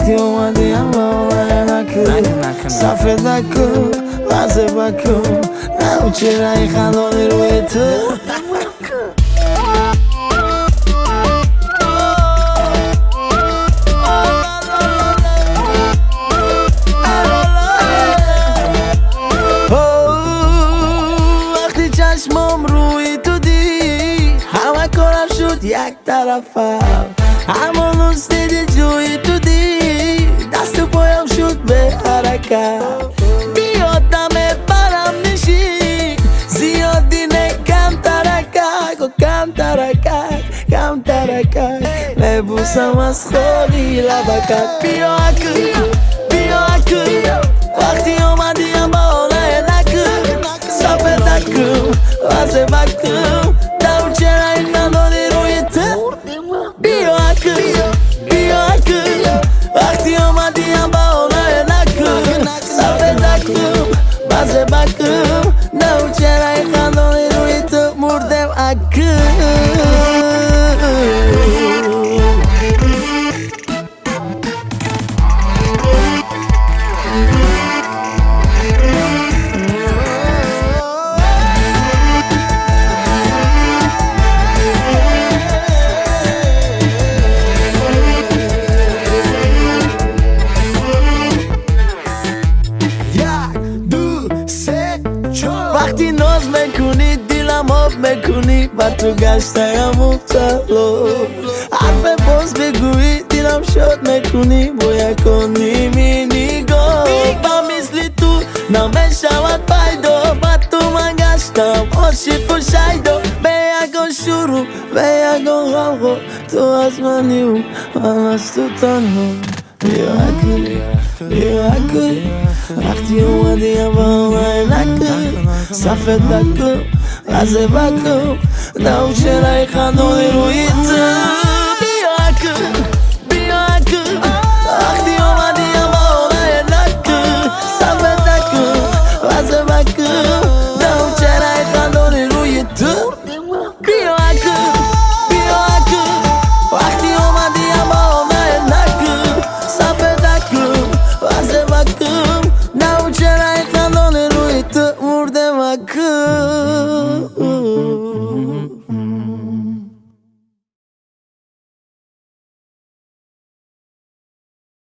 وقتی اومدیم با نکن صفت نکن وزه بکن نمو چرا این خندانه روی تو وقتی چشمم روی تو دی همه کارم شد یک طرفم همون روز دیدی جوی تو دی دست و پایم شد به حرکت بیاد دمه برم نشین زیادی نه کم ترکک نبوسم از خالی لبکت بیا اکل وقتی اومدیم با حاله نکن صفت نکن وزه بکن دو چرا این خندانی روی تو بیا اکل وقتی اومدیم با حاله نکن صفت نکن وزه بکن دو چرا این خندانی روی تو مردم اکل وقتی ناز میکنی دیلم آب میکنی و تو گشتم مبتلا حرف باز بگویی دیلم شاد میکنی باید کنی می نگاه با مثل تو نمیشود پیدا و تو من گشتم عاشق و شیدا به یکان شروع به یکان غمخور تو از منی و من از تو تنها بیا اکل وقتی اومدیم با همه نکن صفت نکن وزه بکن نو چرا خندانی روی تو